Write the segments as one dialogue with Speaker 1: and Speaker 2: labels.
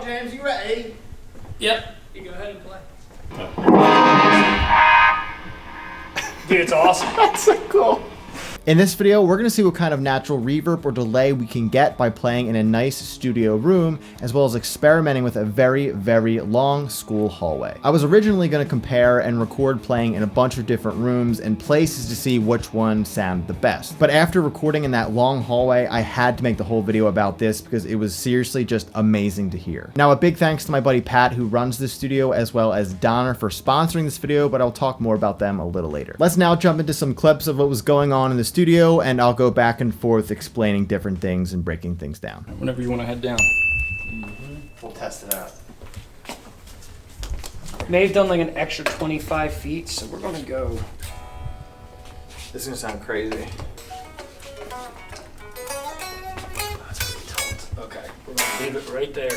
Speaker 1: James, you ready?
Speaker 2: Yep. You go ahead and play. Dude, it's awesome.
Speaker 1: That's so cool.
Speaker 3: In this video, we're gonna see what kind of natural reverb or delay we can get by playing in a nice studio room, as well as experimenting with a very, very long school hallway. I was originally gonna compare and record playing in a bunch of different rooms and places to see which one sounded the best. But after recording in that long hallway, I had to make the whole video about this because it was seriously just amazing to hear. Now, a big thanks to my buddy Pat, who runs this studio, as well as Donner for sponsoring this video, but I'll talk more about them a little later. Let's now jump into some clips of what was going on in the studio, and I'll go back and forth explaining different things and breaking things down.
Speaker 2: Whenever you want to head down.
Speaker 1: We'll test it out.
Speaker 2: They've done like an extra 25 feet, so we're gonna go.
Speaker 1: This is gonna sound crazy.
Speaker 2: That's pretty tight. Okay, we're gonna leave it right there.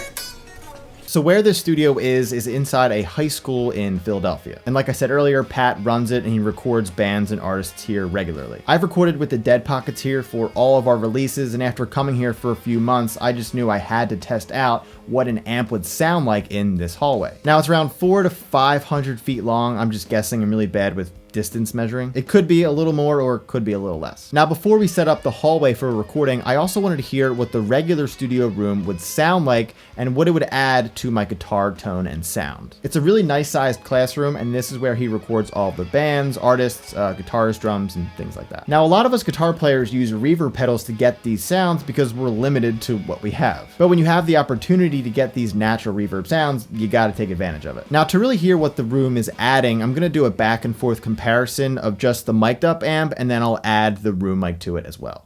Speaker 3: So where this studio is inside a high school in Philadelphia. And like I said earlier, Pat runs it and he records bands and artists here regularly. I've recorded with the Dead Pockets here for all of our releases, and after coming here for a few months, I just knew I had to test out what an amp would sound like in this hallway. Now it's around 400 to 500 feet long. I'm just guessing, I'm really bad with distance measuring. It could be a little more or it could be a little less. Now, before we set up the hallway for recording, I also wanted to hear what the regular studio room would sound like and what it would add to my guitar tone and sound. It's a really nice sized classroom, and this is where he records all the bands, artists, guitars, drums, and things like that. Now, a lot of us guitar players use reverb pedals to get these sounds because we're limited to what we have. But when you have the opportunity to get these natural reverb sounds, you gotta take advantage of it. Now, to really hear what the room is adding, I'm gonna do a back and forth comparison of just the mic'd up amp, and then I'll add the room mic to it as well.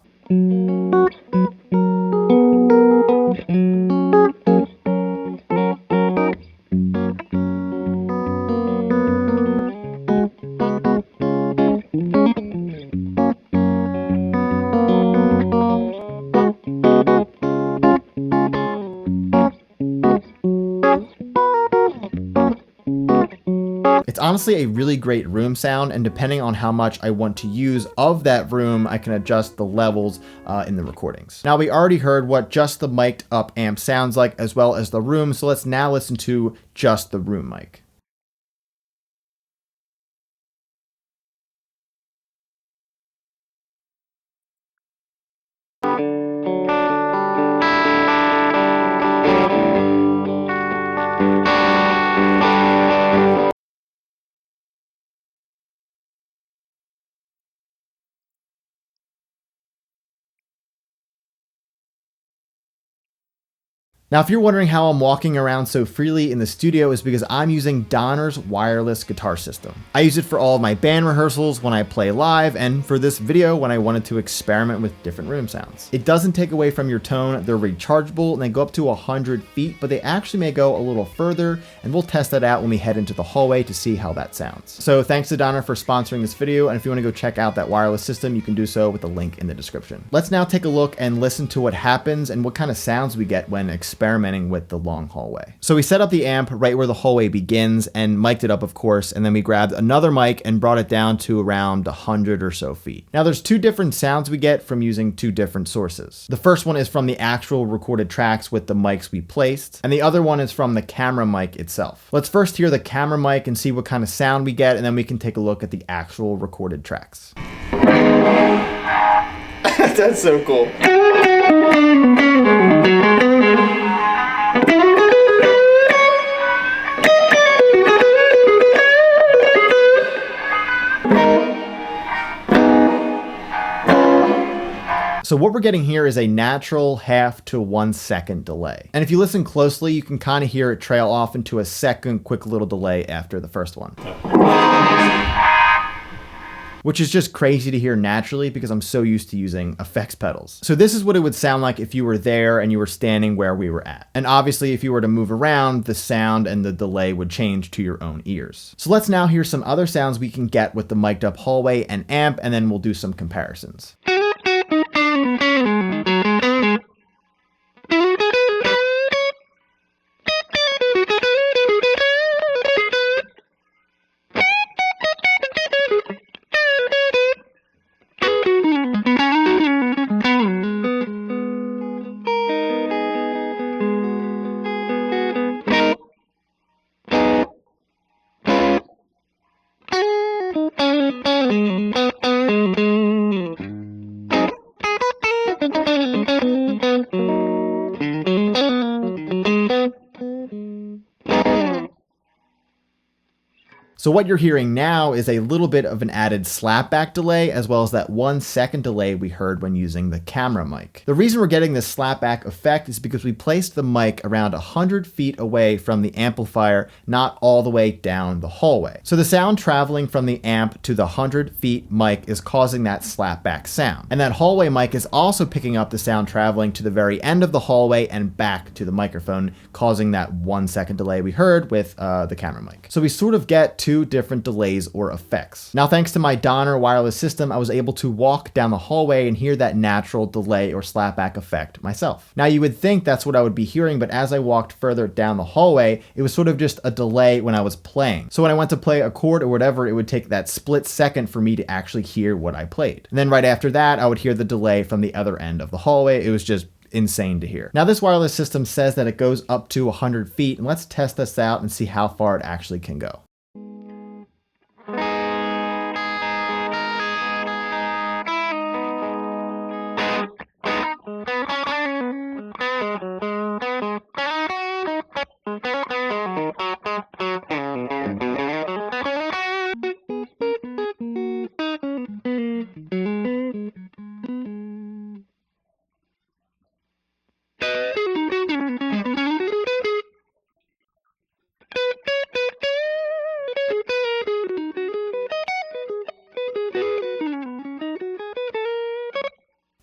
Speaker 3: It's honestly a really great room sound, and depending on how much I want to use of that room, I can adjust the levels in the recordings. Now, we already heard what just the mic'd up amp sounds like, as well as the room, so let's now listen to just the room mic. Now, if you're wondering how I'm walking around so freely in the studio, is because I'm using Donner's wireless guitar system. I use it for all of my band rehearsals, when I play live, and for this video when I wanted to experiment with different room sounds. It doesn't take away from your tone. They're rechargeable and they go up to 100 feet, but they actually may go a little further, and we'll test that out when we head into the hallway to see how that sounds. So thanks to Donner for sponsoring this video, and if you want to go check out that wireless system, you can do so with the link in the description. Let's now take a look and listen to what happens and what kind of sounds we get when experimenting with the long hallway. So we set up the amp right where the hallway begins and mic'd it up, of course, and then we grabbed another mic and brought it down to around 100 or so feet. Now, there's two different sounds we get from using two different sources. The first one is from the actual recorded tracks with the mics we placed, and the other one is from the camera mic itself. Let's first hear the camera mic and see what kind of sound we get, and then we can take a look at the actual recorded tracks.
Speaker 1: That's so cool.
Speaker 3: So what we're getting here is a natural 1/2 to 1 second delay. And if you listen closely, you can kind of hear it trail off into a second quick little delay after the first one. Which is just crazy to hear naturally because I'm so used to using effects pedals. So this is what it would sound like if you were there and you were standing where we were at. And obviously if you were to move around, the sound and the delay would change to your own ears. So let's now hear some other sounds we can get with the mic'd up hallway and amp, and then we'll do some comparisons. So what you're hearing now is a little bit of an added slapback delay, as well as that 1 second delay we heard when using the camera mic. The reason we're getting this slapback effect is because we placed the mic around 100 feet away from the amplifier, not all the way down the hallway. So the sound traveling from the amp to the 100 feet mic is causing that slapback sound. And that hallway mic is also picking up the sound traveling to the very end of the hallway and back to the microphone, causing that 1 second delay we heard with the camera mic. So we sort of get two different delays or effects. Now, thanks to my Donner wireless system, I was able to walk down the hallway and hear that natural delay or slapback effect myself. Now, you would think that's what I would be hearing, but as I walked further down the hallway, it was sort of just a delay when I was playing. So when I went to play a chord or whatever, it would take that split second for me to actually hear what I played. And then right after that, I would hear the delay from the other end of the hallway. It was just insane to hear. Now, this wireless system says that it goes up to 100 feet, and let's test this out and see how far it actually can go.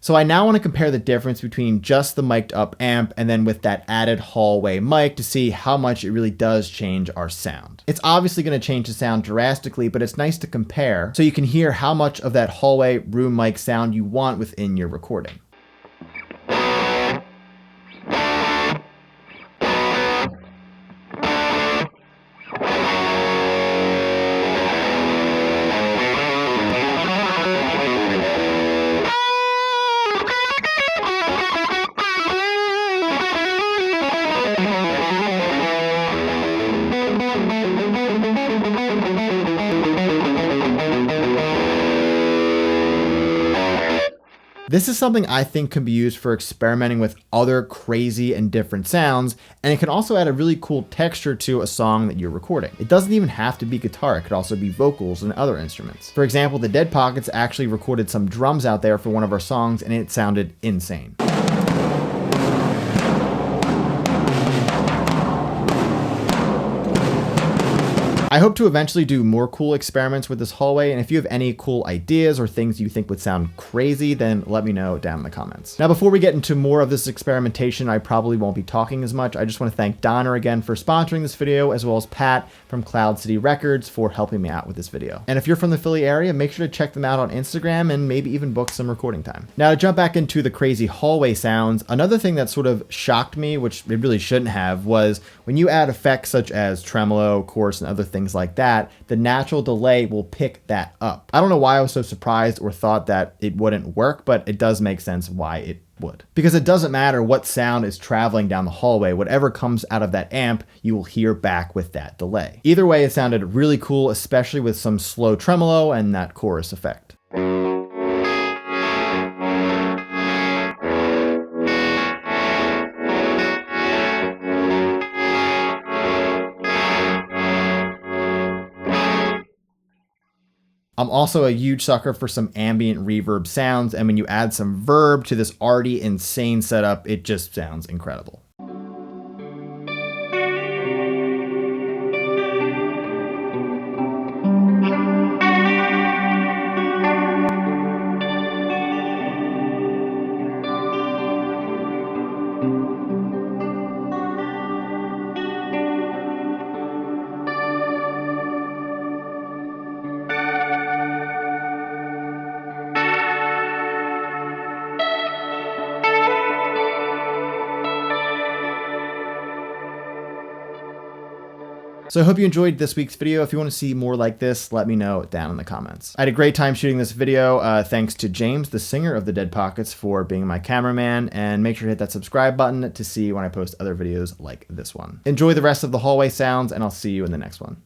Speaker 3: So I now want to compare the difference between just the mic'd up amp and then with that added hallway mic to see how much it really does change our sound. It's obviously going to change the sound drastically, but it's nice to compare so you can hear how much of that hallway room mic sound you want within your recording. This is something I think can be used for experimenting with other crazy and different sounds, and it can also add a really cool texture to a song that you're recording. It doesn't even have to be guitar, it could also be vocals and other instruments. For example, the Dead Pockets actually recorded some drums out there for one of our songs, and it sounded insane. I hope to eventually do more cool experiments with this hallway, and if you have any cool ideas or things you think would sound crazy, then let me know down in the comments. Now, before we get into more of this experimentation, I probably won't be talking as much. I just want to thank Donner again for sponsoring this video, as well as Pat from Cloud City Records for helping me out with this video. And if you're from the Philly area, make sure to check them out on Instagram and maybe even book some recording time. Now, to jump back into the crazy hallway sounds, another thing that sort of shocked me, which it really shouldn't have, was when you add effects such as tremolo, chorus, and other things like that, the natural delay will pick that up. I don't know why I was so surprised or thought that it wouldn't work, but it does make sense why it would. Because it doesn't matter what sound is traveling down the hallway, whatever comes out of that amp, you will hear back with that delay. Either way, it sounded really cool, especially with some slow tremolo and that chorus effect. I'm also a huge sucker for some ambient reverb sounds, and when you add some verb to this already insane setup, it just sounds incredible. So I hope you enjoyed this week's video. If you want to see more like this, let me know down in the comments. I had a great time shooting this video. Thanks to James, the singer of the Dead Pockets, for being my cameraman, and make sure to hit that subscribe button to see when I post other videos like this one. Enjoy the rest of the hallway sounds, and I'll see you in the next one.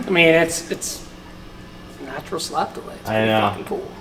Speaker 2: I mean, it's natural slap delay. It's
Speaker 3: I
Speaker 2: pretty
Speaker 3: know.
Speaker 2: fucking cool.